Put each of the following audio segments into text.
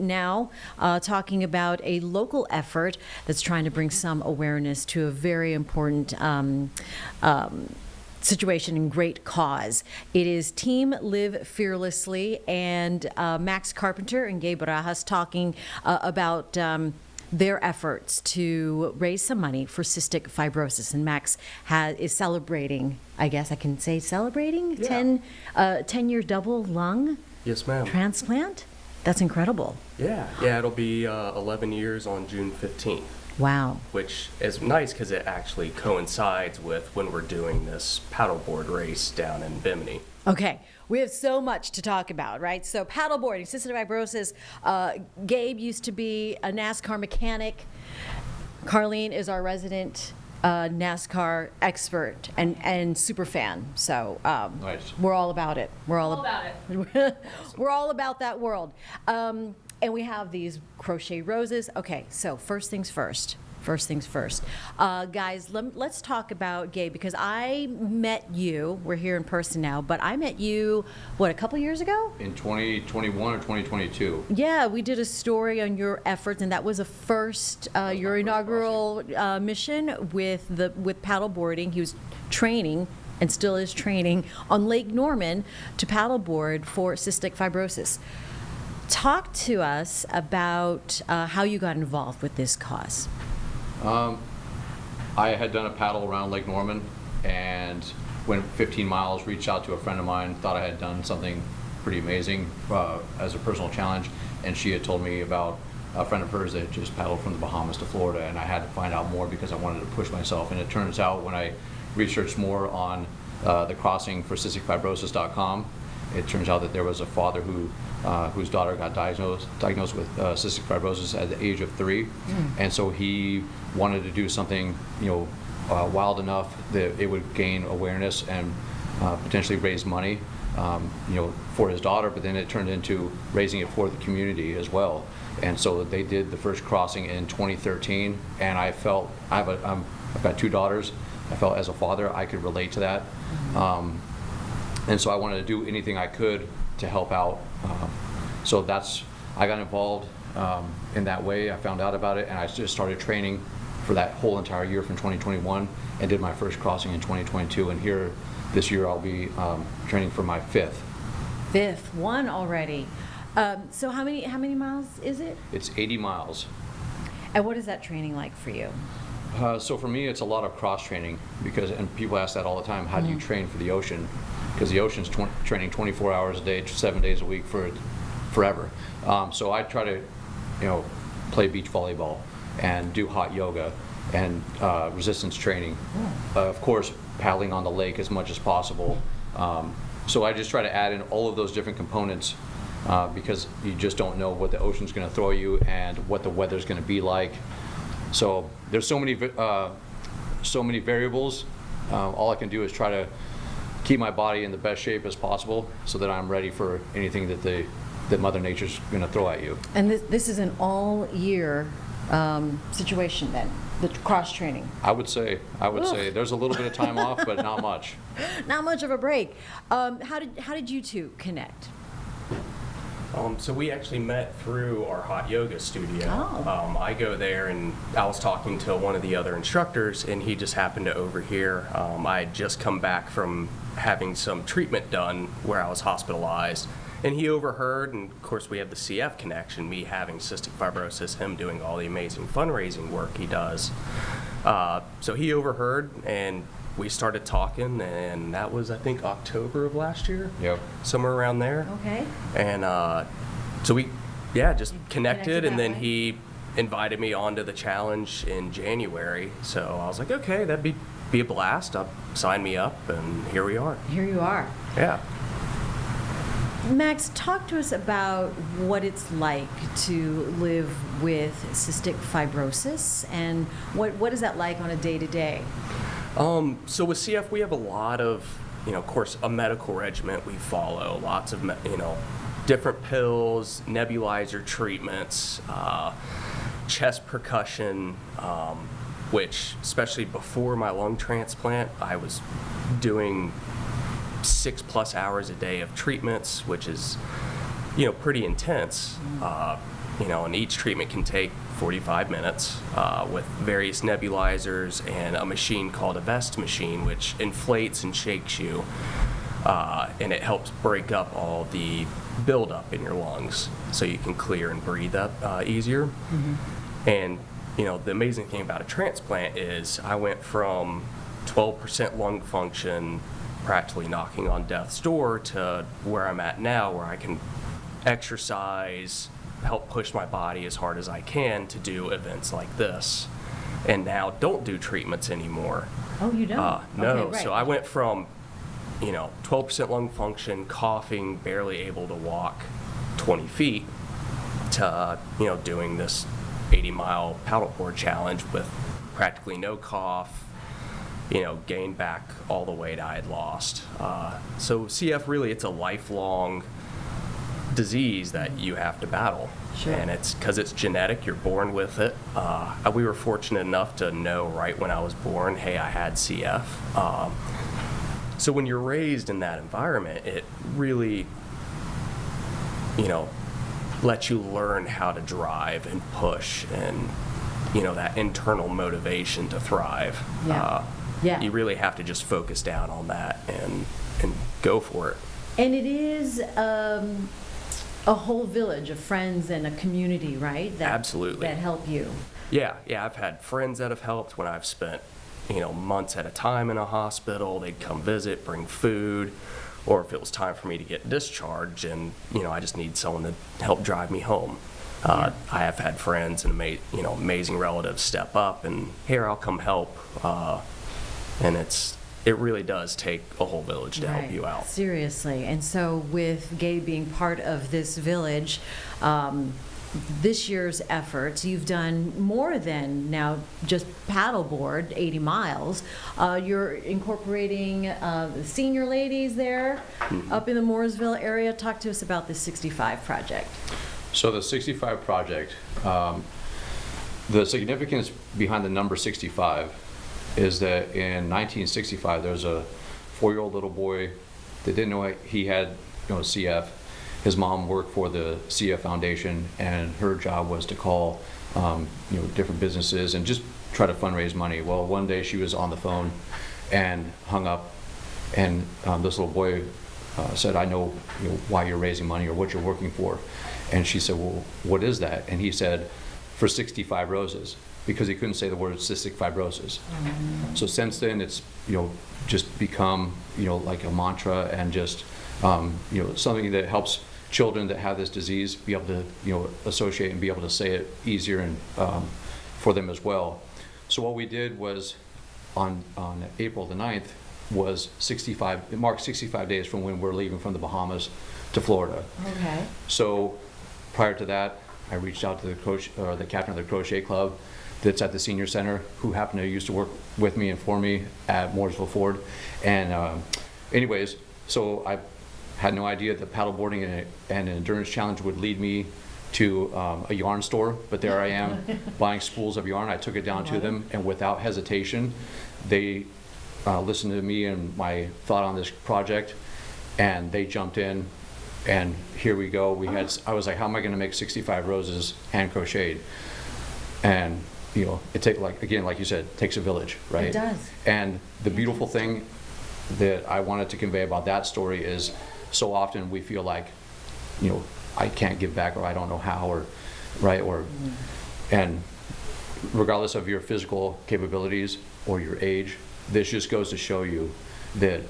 now, talking about a local effort that's trying to bring some awareness to a very important situation and great cause. It is Team Live Fearlessly, and Max Carpenter and Gabe Barajas talking about their efforts to raise some money for cystic fibrosis. And Max is celebrating, I guess I can say celebrating, 10-year double lung Yes, ma'am. transplant. That's incredible. Yeah, it'll be 11 years on June 15th. Wow. Which is nice because it actually coincides with when we're doing this paddleboard race down in Bimini. Okay, we have so much to talk about, right? So paddleboarding, cystic fibrosis. Gabe used to be a NASCAR mechanic. Carlene is our resident NASCAR expert and super fan. So Nice. we're all about it. We're all about it. We're all about that world. And we have these crochet roses. Okay, so first things first. Guys, let's talk about Gabe, because I met you, we're here in person now, but I met you, a couple years ago? In 2021 or 2022. Yeah, we did a story on your efforts, and that was your inaugural mission with paddleboarding. He was training, and still is training, on Lake Norman to paddleboard for cystic fibrosis. Talk to us about how you got involved with this cause. I had done a paddle around Lake Norman and went 15 miles, reached out to a friend of mine, thought I had done something pretty amazing as a personal challenge, and she had told me about a friend of hers that had just paddled from the Bahamas to Florida, and I had to find out more because I wanted to push myself. And it turns out when I researched more on the crossing for cysticfibrosis.com, it turns out that there was a father whose daughter got diagnosed with cystic fibrosis at the age of 3, and so he wanted to do something, wild enough that it would gain awareness and potentially raise money, for his daughter. But then it turned into raising it for the community as well. And so they did the first crossing in 2013, and I felt I've got 2 daughters. I felt as a father I could relate to that. And so I wanted to do anything I could to help out. So I got involved in that way. I found out about it, and I just started training for that whole entire year from 2021, and did my first crossing in 2022. And here this year I'll be training for my 5th. Fifth one already. So how many miles is it? It's 80 miles. And what is that training like for you? So for me, it's a lot of cross training, and people ask that all the time. How do you train for the ocean? Because the ocean's training 24 hours a day, 7 days a week for forever. So I try to, play beach volleyball and do hot yoga and resistance training. Of course, paddling on the lake as much as possible. So I just try to add in all of those different components because you just don't know what the ocean's going to throw you and what the weather's going to be like. So there's so many variables. All I can do is try to keep my body in the best shape as possible so that I'm ready for anything that Mother Nature's going to throw at you. And this is an all-year situation then, the cross training. I would say there's a little bit of time off, but not much. Not much of a break. How did you two connect? So we actually met through our hot yoga studio. Oh. I go there, and I was talking to one of the other instructors, and he just happened to overhear. I had just come back from having some treatment done where I was hospitalized, and he overheard, and of course we have the CF connection, me having cystic fibrosis, him doing all the amazing fundraising work he does. So he overheard, and we started talking, and that was, I think, October of last year. Yep. Somewhere around there. Okay. And so we, just connected, and that then way. he invited me onto the challenge in January. So I was like, okay, that'd be a blast. Sign me up, and here we are. Here you are. Yeah. Max, talk to us about what it's like to live with cystic fibrosis, and what is that like on a day-to-day? So with CF, we have a lot of, of course, a medical regimen we follow. Lots of, different pills, nebulizer treatments, chest percussion, which, especially before my lung transplant, I was doing 6+ hours a day of treatments, which is, pretty intense. and each treatment can take 45 minutes with various nebulizers and a machine called a vest machine, which inflates and shakes you, and it helps break up all the buildup in your lungs so you can clear and breathe up easier. And the amazing thing about a transplant is I went from 12% lung function, practically knocking on death's door, to where I'm at now, where I can exercise, help push my body as hard as I can to do events like this, and now don't do treatments anymore. Oh, you don't? No. Okay, right. So I went from 12% lung function, coughing, barely able to walk 20 feet, to doing this 80-mile paddleboard challenge with practically no cough, gained back all the weight I had lost. So CF, really, it's a lifelong disease that you have to battle. Sure. And it's because it's genetic, you're born with it. We were fortunate enough to know right when I was born, hey, I had CF. So when you're raised in that environment, it really, lets you learn how to drive and push and, that internal motivation to thrive. Yeah. You really have to just focus down on that and go for it. And it is a whole village of friends and a community, right? Absolutely. That help you. Yeah, I've had friends that have helped when I've spent, months at a time in a hospital. They'd come visit, bring food, or if it was time for me to get discharged and, I just need someone to help drive me home. I have had friends and, amazing relatives step up and, here, I'll come help. And it really does take a whole village to help you out. Seriously. And so with Gabe being part of this village, this year's efforts, you've done more than now just paddleboard 80 miles. You're incorporating the senior ladies there up in the Mooresville area. Talk to us about the 65 project. So the 65 project, the significance behind the number 65 is that in 1965 there was a 4-year-old little boy that didn't know he had CF. His mom worked for the CF Foundation, and her job was to call different businesses and just try to fundraise money. Well, one day she was on the phone and hung up, and this little boy said, I know, why you're raising money or what you're working for. And she said, well, what is that? And he said, for 65 roses, because he couldn't say the word cystic fibrosis. So since then, it's just become like a mantra, and just something that helps children that have this disease be able to associate and be able to say it easier and for them as well. So what we did was on April the 9th was 65. It marked 65 days from when we're leaving from the Bahamas to Florida. Okay. So prior to that, I reached out to the coach, or the captain of the crochet club that's at the senior center, who happened to used to work with me and for me at Mooresville Ford. And anyways, so I had no idea that paddleboarding and an endurance challenge would lead me to a yarn store, but there I am buying spools of yarn. I took it down to them, and without hesitation, they listened to me and my thought on this project, and they jumped in, and here we go. I was like, how am I going to make 65 roses hand crocheted? And it takes, like you said, it takes a village, right? It does. And the beautiful thing that I wanted to convey about that story is, so often we feel like, I can't give back, or I don't know how, or right, or and regardless of your physical capabilities or your age, this just goes to show you that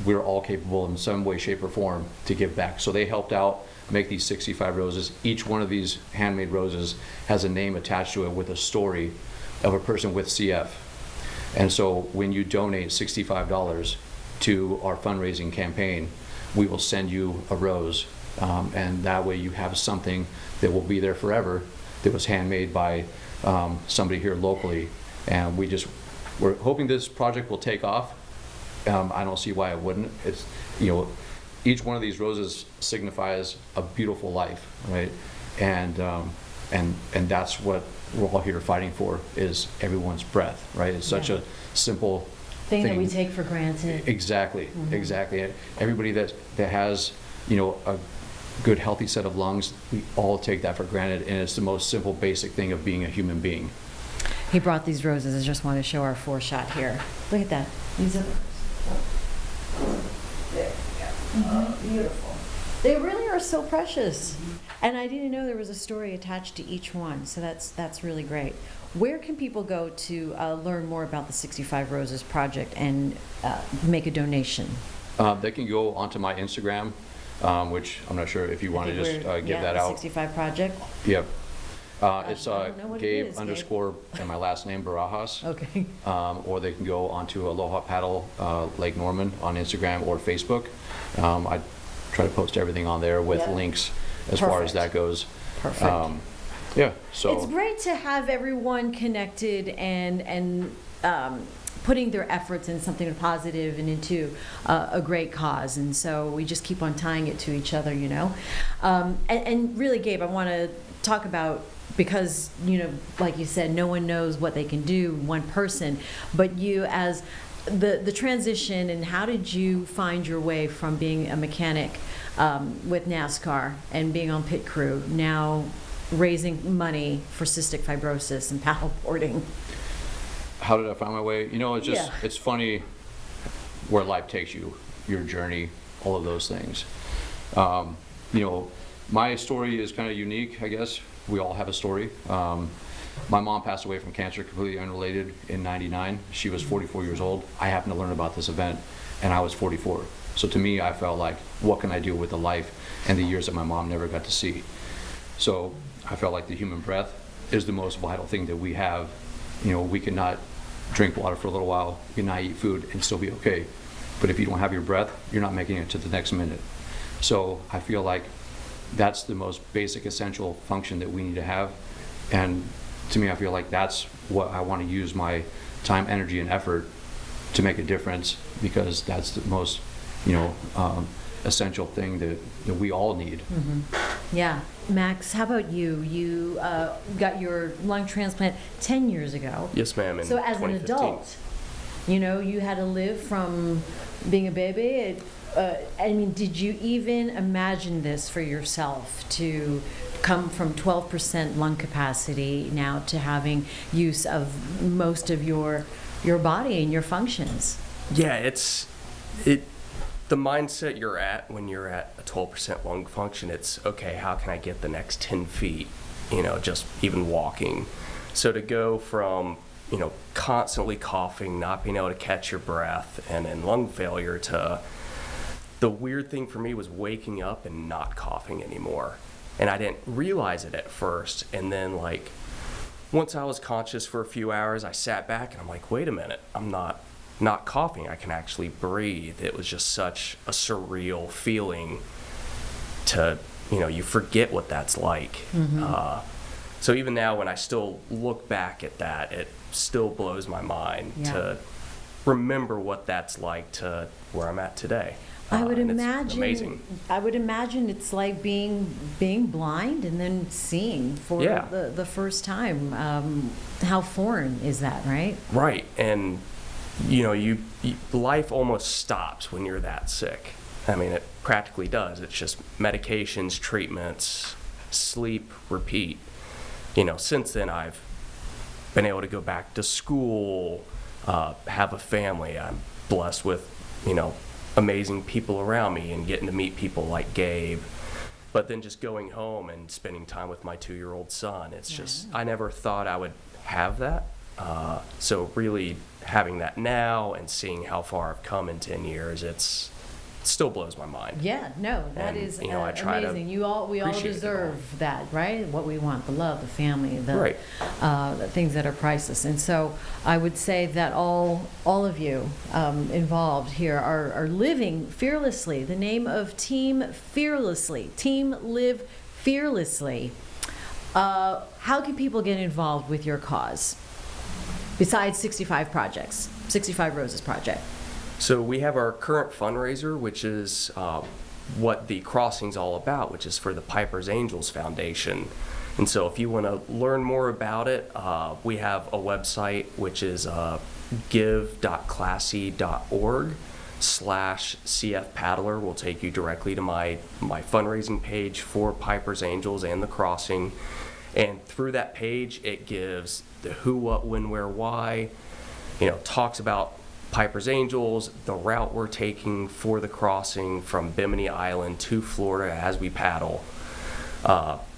we're all capable in some way, shape, or form to give back. So they helped out make these 65 roses. Each one of these handmade roses has a name attached to it with a story of a person with CF. And so when you donate $65 to our fundraising campaign, we will send you a rose, and that way you have something that will be there forever, that was handmade by somebody here locally. And we're hoping this project will take off. I don't see why it wouldn't. It's each one of these roses signifies a beautiful life, right? And that's what we're all here fighting for, is everyone's breath, right? It's such a simple thing that we take for granted. Exactly. Everybody that has good, healthy set of lungs. We all take that for granted, and it's the most simple, basic thing of being a human being. He brought these roses. I just want to show our 4-shot here. Look at that. These are there we go. Beautiful. They really are so precious. And I didn't know there was a story attached to each one, so that's really great. Where can people go to learn more about the 65 Roses Project and make a donation? They can go onto my Instagram, which I'm not sure if you want to just give that the out. 65 Project. Yep. It's I don't know what it Gabe is, underscore and my last name Barajas. Okay. Or they can go onto Aloha Paddle Lake Norman on Instagram or Facebook. I try to post everything on there with Yep. links as far as that goes. Perfect. Yeah. So It's great to have everyone connected and putting their efforts in something positive and into a great cause. And so we just keep on tying it to each other, you know. And really, Gabe, I want to talk about, because, you know, like you said, no one knows what they can do, one person, but you as the transition, and how did you find your way from being a mechanic with NASCAR and being on pit crew, now raising money for cystic fibrosis and paddleboarding? how did I find my way? You know, it's just, Yeah. it's funny where life takes you, your journey, all of those things. You know, my story is kind of unique, I guess. We all have a story. My mom passed away from cancer, completely unrelated, in '99. She was 44 years old. I happened to learn about this event, and I was 44. So to me, I felt like, what can I do with the life and the years that my mom never got to see? So I felt like the human breath is the most vital thing that we have. You know, we cannot drink water for a little while, you cannot eat food and still be okay. But if you don't have your breath, you're not making it to the next minute. So I feel like that's the most basic, essential function that we need to have. And to me, I feel like that's what I want to use my time, energy, and effort to make a difference, because that's the most, you know, essential thing that we all need. Mm-hmm. Yeah. Max, how about you? You got your lung transplant 10 years ago. Yes, ma'am, in So as an 2015. adult, you know, you had to live from being a baby. I mean, did you even imagine this for yourself, to come from 12% lung capacity now to having use of most of your body and your functions? Yeah, the mindset you're at when you're at a 12% lung function, it's, okay, how can I get the next 10 feet, you know, just even walking. So to go from, you know, constantly coughing, not being able to catch your breath, and then lung failure, to the weird thing for me was waking up and not coughing anymore. And I didn't realize it at first. And then, like, once I was conscious for a few hours, I sat back and I'm like, wait a minute, I'm not coughing. I can actually breathe. It was just such a surreal feeling to, you know, you forget what that's like. Mm-hmm. So even now, when I still look back at that, it still blows my mind to remember what that's like to where I'm at today. I would and it's imagine. amazing. I would imagine it's like being blind and then seeing for the first time. How foreign is that, right? Right, and you know, life almost stops when you're that sick. I mean, it practically does. It's just medications, treatments, sleep, repeat. You know, since then I've been able to go back to school, have a family. I'm blessed with, you know, amazing people around me and getting to meet people like Gabe. But then just going home and spending time with my 2-year-old son, it's just, I never thought I would have that. So really having that now and seeing how far I've come in 10 years, it still blows my mind. Yeah, no, that And, is you know, I try to amazing. We all appreciate it deserve that, right? What we want, the love, the family, Right. The things that are priceless. And so I would say that all of you involved here are living fearlessly. The name of Team Fearlessly, Team Live Fearlessly. How can people get involved with your cause besides 65 Roses Project? So we have our current fundraiser, which is what the crossing's all about, which is for the Piper's Angels Foundation. And so if you want to learn more about it, we have a website, which is give.classy.org. cf paddler will take you directly to my fundraising page for Piper's Angels and the crossing. And through that page, it gives the who, what, when, where, why, talks about Piper's Angels, the route we're taking for the crossing from Bimini Island to Florida as we paddle.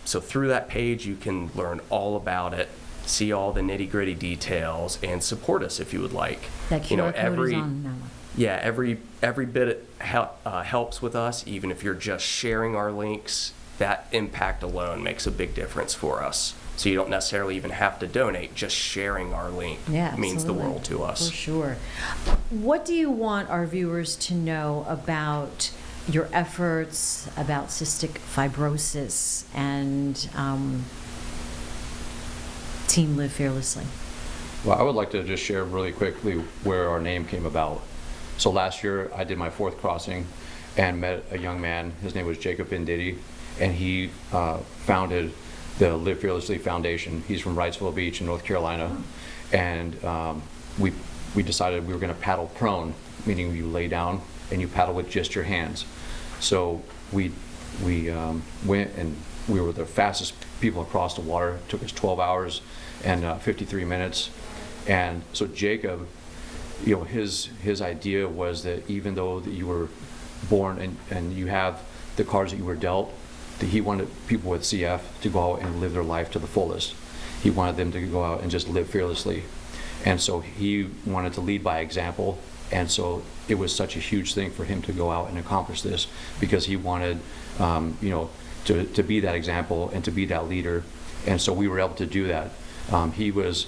So through that page, you can learn all about it, see all the nitty-gritty details, and support us if you would like. That QR code is on that one. Yeah, every bit it helps with us. Even if you're just sharing our links, that impact alone makes a big difference for us. So you don't necessarily even have to donate. Just sharing our link means the world to us. For sure. What do you want our viewers to know about your efforts, about cystic fibrosis, and Team Live Fearlessly? Well, I would like to just share really quickly where our name came about. So last year, I did my 4th crossing and met a young man. His name was Jacob Bindidi, and he founded the Live Fearlessly Foundation. He's from Wrightsville Beach in North Carolina, and we decided we were going to paddle prone, meaning you lay down and you paddle with just your hands. So we went, and we were the fastest people across the water. It took us 12 hours and 53 minutes. And so Jacob, his idea was that even though that you were born and you have the cards that you were dealt, that he wanted people with CF to go out and live their life to the fullest. He wanted them to go out and just live fearlessly. And so he wanted to lead by example. And so it was such a huge thing for him to go out and accomplish this, because he wanted, to be that example and to be that leader. And so we were able to do that. He was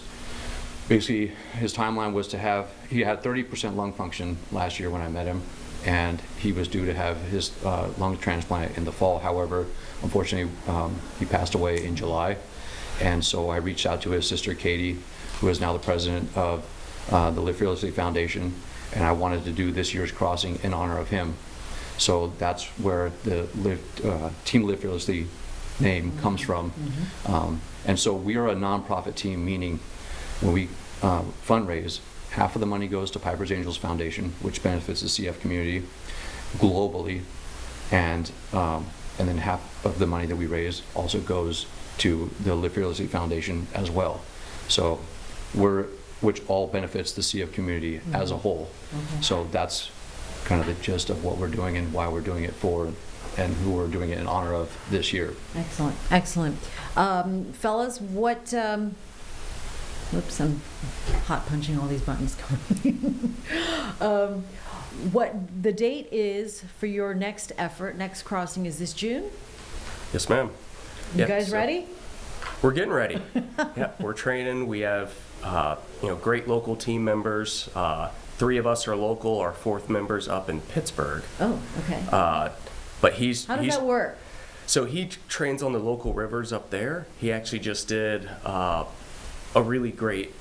basically, his timeline was he had 30% lung function last year when I met him, and he was due to have his lung transplant in the fall. However, unfortunately, he passed away in July. And so I reached out to his sister, Katie, who is now the president of the Live Fearlessly Foundation, and I wanted to do this year's crossing in honor of him. So that's where the Team Live Fearlessly name comes from. And so we are a nonprofit team, meaning when we fundraise, half of the money goes to Piper's Angels Foundation, which benefits the CF community globally, and then half of the money that we raise also goes to the Live Fearlessly Foundation as well. So which all benefits the CF community as a whole. So that's kind of the gist of what we're doing and why we're doing it for, and who we're doing it in honor of this year. Excellent, excellent. Fellas, what, whoops, I'm hot punching all these buttons. What the date is for your next effort, next crossing, is this June? Yes, ma'am. You guys ready? We're getting ready. Yeah, we're training. We have great local team members. 3 of us are local. Our 4th member's up in Pittsburgh. Oh, okay. But how does that work? So he trains on the local rivers up there. He actually just did a really great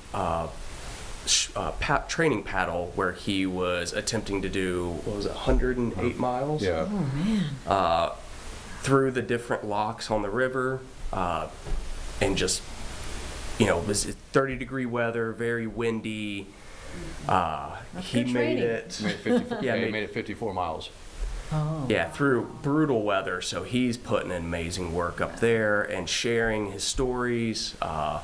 training paddle where he was attempting to do, 108 miles? Yeah. Oh, man. Through the different locks on the river, and just, it was 30-degree weather, very windy. He made it. Made it 54 miles. Oh. Yeah, through brutal weather. So he's putting in amazing work up there and sharing his stories. And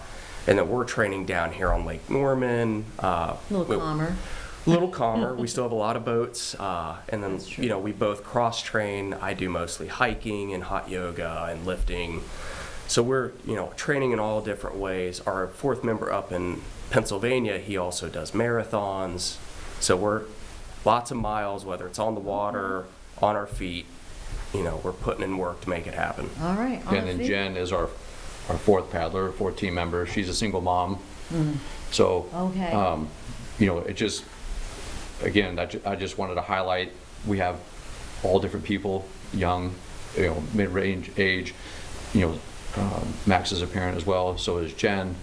then we're training down here on Lake Norman. A little calmer. A little calmer. We still have a lot of boats. And then, That's true. we both cross-train. I do mostly hiking and hot yoga and lifting. So we're, training in all different ways. Our 4th member up in Pennsylvania, he also does marathons. So we're lots of miles, whether it's on the water, on our feet. We're putting in work to make it happen. All right. And then Jen is our 4th paddler, 4th team member. She's a single mom. So, Okay. it just, again, I just wanted to highlight, we have all different people, young, mid-range age. Max is a parent as well, so is Jen.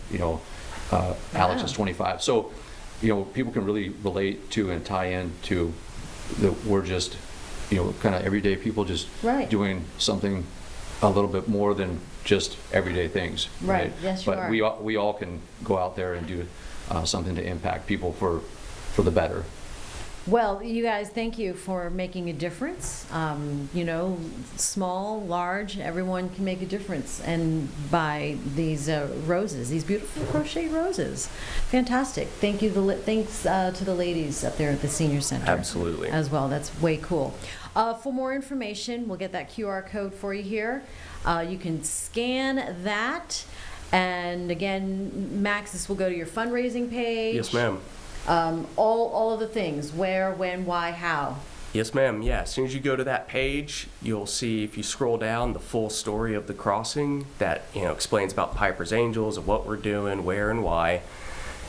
Alex is 25. So, people can really relate to and tie in to that we're just, kind of everyday people just doing something a little bit more than just everyday things. Right. Yes, you but are. we all can go out there and do something to impact people for the better. Well, you guys, thank you for making a difference. You know, small, large, everyone can make a difference. And by these roses, these beautiful crochet roses. Fantastic. Thank you. Thanks to the ladies up there at the Senior Center. Absolutely. As well. That's way cool. For more information, we'll get that QR code for you here. You can scan that. And again, Max, this will go to your fundraising page. Yes, ma'am. All of the things, where, when, why, how. Yes, ma'am. Yeah, as soon as you go to that page, you'll see, if you scroll down, the full story of the crossing that, you know, explains about Piper's Angels and what we're doing, where and why.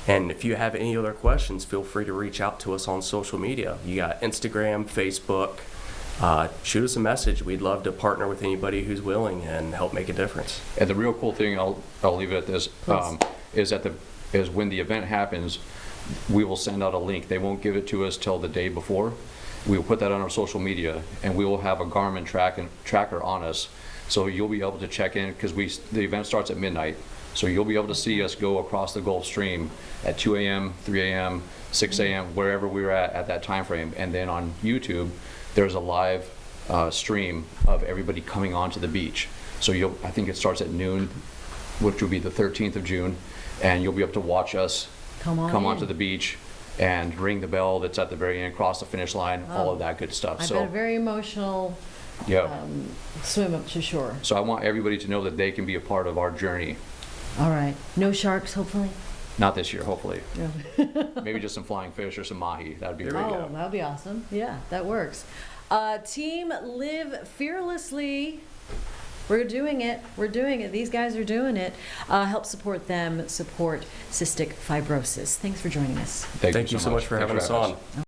And if you have any other questions, feel free to reach out to us on social media. You got Instagram, Facebook. Shoot us a message. We'd love to partner with anybody who's willing and help make a difference. And the real cool thing, I'll leave it at this, is when the event happens, we will send out a link. They won't give it to us till the day before. We will put that on our social media, and we will have a Garmin tracker on us. So you'll be able to check in, because the event starts at midnight. So you'll be able to see us go across the Gulf Stream at 2 a.m., 3 a.m., 6 a.m., wherever we were at that time frame. And then on YouTube, there's a live stream of everybody coming onto the beach. So I think it starts at noon, which will be the 13th of June, and you'll be able to watch us come onto the beach and ring the bell that's at the very end, cross the finish line, all of that good stuff. I've got a very emotional swim up to shore. So I want everybody to know that they can be a part of our journey. All right. No sharks, hopefully? Not this year, hopefully. Yeah. Maybe just some flying fish or some mahi. That'd be There we great. go. That'd be awesome. Yeah, that works. Team Live Fearlessly. We're doing it. We're doing it. These guys are doing it. Help support them, support cystic fibrosis. Thanks for joining us. Thank you so much for having us on.